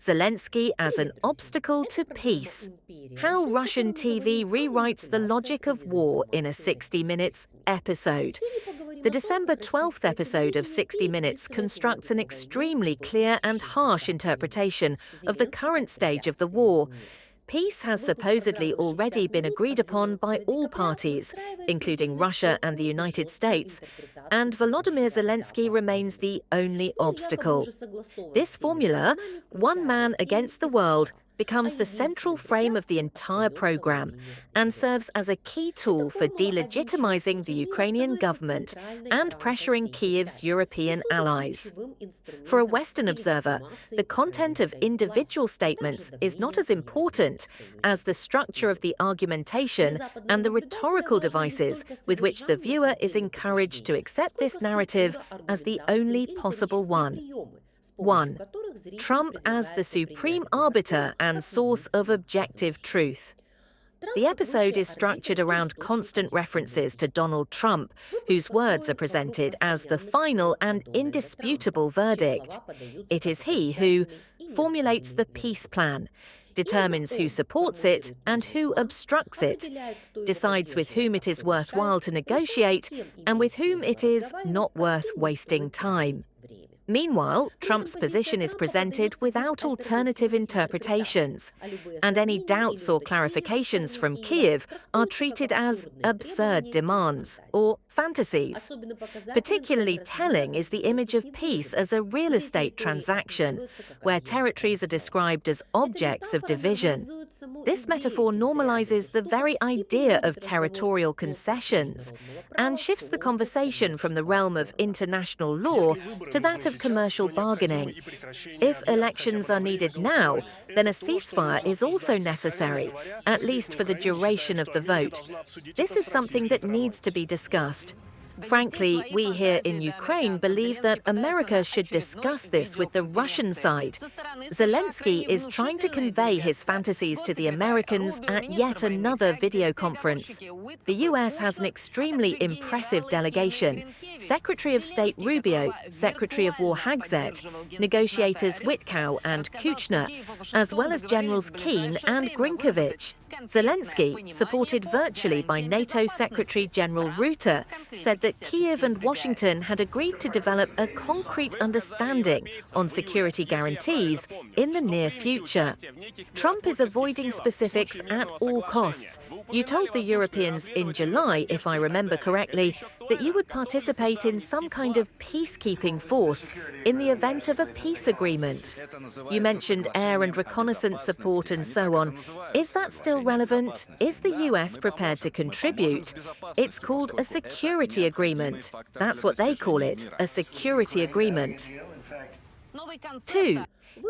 Zelensky as an obstacle to peace. How Russian TV rewrites the logic of war in a 60 Minutes episode. The December 12th episode of 60 Minutes constructs an extremely clear and harsh interpretation of the current stage of the war. Peace has supposedly already been agreed upon by all parties, including Russia and the United States, and Volodymyr Zelensky remains the only obstacle. This formula, one man against the world, becomes the central frame of the entire program and serves as a key tool for delegitimizing the Ukrainian government and pressuring Kyiv's European allies. For a Western observer, the content of individual statements is not as important as the structure of the argumentation and the rhetorical devices with which the viewer is encouraged to accept this narrative as the only possible one. 1. Trump as the supreme arbiter and source of objective truth. The episode is structured around constant references to Donald Trump, whose words are presented as the final and indisputable verdict. It is he who formulates the peace plan, determines who supports it and who obstructs it, decides with whom it is worthwhile to negotiate and with whom it is not worth wasting time. Meanwhile, Trump's position is presented without alternative interpretations, and any doubts or clarifications from Kyiv are treated as absurd demands or fantasies. Particularly telling is the image of peace as a real estate transaction, where territories are described as objects of division. This metaphor normalizes the very idea of territorial concessions and shifts the conversation from the realm of international law to that of commercial bargaining. If elections are needed now, then a ceasefire is also necessary, at least for the duration of the vote. This is something that needs to be discussed. Frankly, we here in Ukraine believe that America should discuss this with the Russian side. Zelensky is trying to convey his fantasies to the Americans at yet another video conference. The US has an extremely impressive delegation. Secretary of State Rubio, Secretary of War Hagzet, negotiators Witkow and Kuchner, as well as Generals Keane and Grinkovich. Zelensky, supported virtually by NATO Secretary General Rutte, said that Kyiv and Washington had agreed to develop a concrete understanding on security guarantees in the near future. Trump is avoiding specifics at all costs. You told the Europeans in July, if I remember correctly, that you would participate in some kind of peacekeeping force in the event of a peace agreement. You mentioned air and reconnaissance support and so on. Is that still relevant? Is the US prepared to contribute? It's called a security agreement. That's what they call it, a security agreement. 2.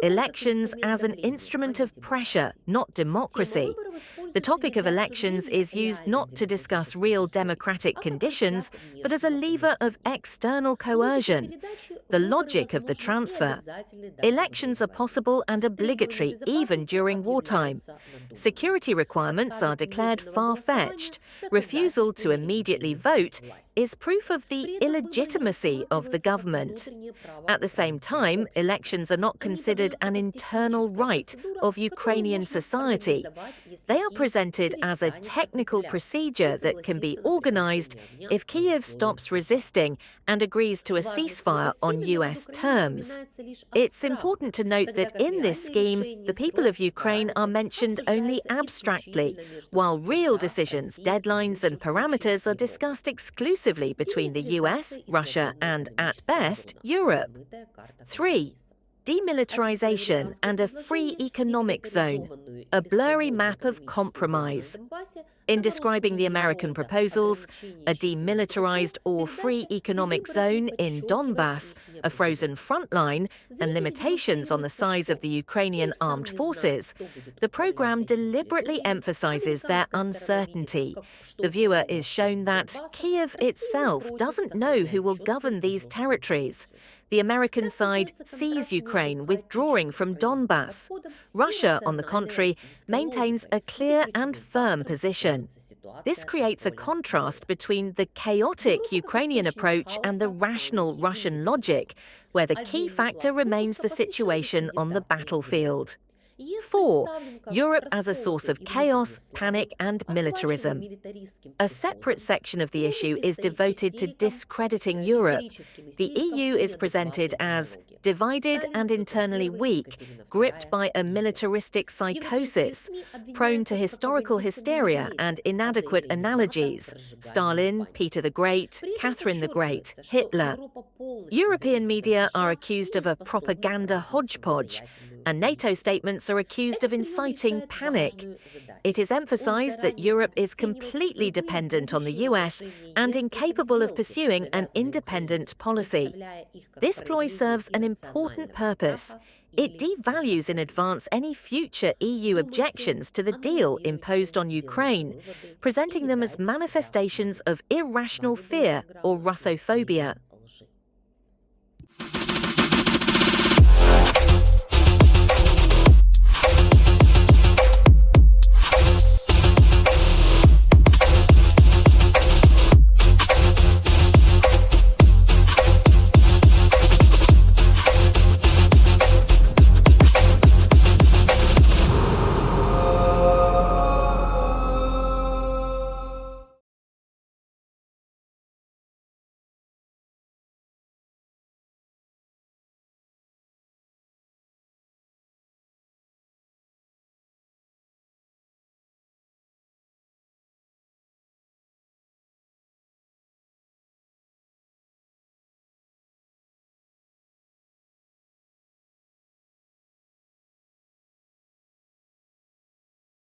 Elections as an instrument of pressure, not democracy. The topic of elections is used not to discuss real democratic conditions, but as a lever of external coercion. The logic of the transfer. Elections are possible and obligatory even during wartime. Security requirements are declared far-fetched. Refusal to immediately vote is proof of the illegitimacy of the government. At the same time, elections are not considered an internal right of Ukrainian society. They are presented as a technical procedure that can be organized if Kyiv stops resisting and agrees to a ceasefire on US terms. It's important to note that in this scheme, the people of Ukraine are mentioned only abstractly, while real decisions, deadlines and parameters are discussed exclusively between the US, Russia and, at best, Europe. 3. Demilitarization and a free economic zone, a blurry map of compromise. In describing the American proposals, a demilitarized or free economic zone in Donbass, a frozen front line, and limitations on the size of the Ukrainian armed forces, the program deliberately emphasizes their uncertainty. The viewer is shown that Kyiv itself doesn't know who will govern these territories. The American side sees Ukraine withdrawing from Donbass. Russia, on the contrary, maintains a clear and firm position. This creates a contrast between the chaotic Ukrainian approach and the rational Russian logic, where the key factor remains the situation on the battlefield. 4. Europe as a source of chaos, panic, and militarism. A separate section of the issue is devoted to discrediting Europe. The EU is presented as divided and internally weak, gripped by a militaristic psychosis, prone to historical hysteria and inadequate analogies. Stalin, Peter the Great, Catherine the Great, Hitler. European media are accused of a propaganda hodgepodge, and NATO statements are accused of inciting panic. It is emphasized that Europe is completely dependent on the US and incapable of pursuing an independent policy. This ploy serves an important purpose. It devalues in advance any future EU objections to the deal imposed on Ukraine, presenting them as manifestations of irrational fear or Russophobia.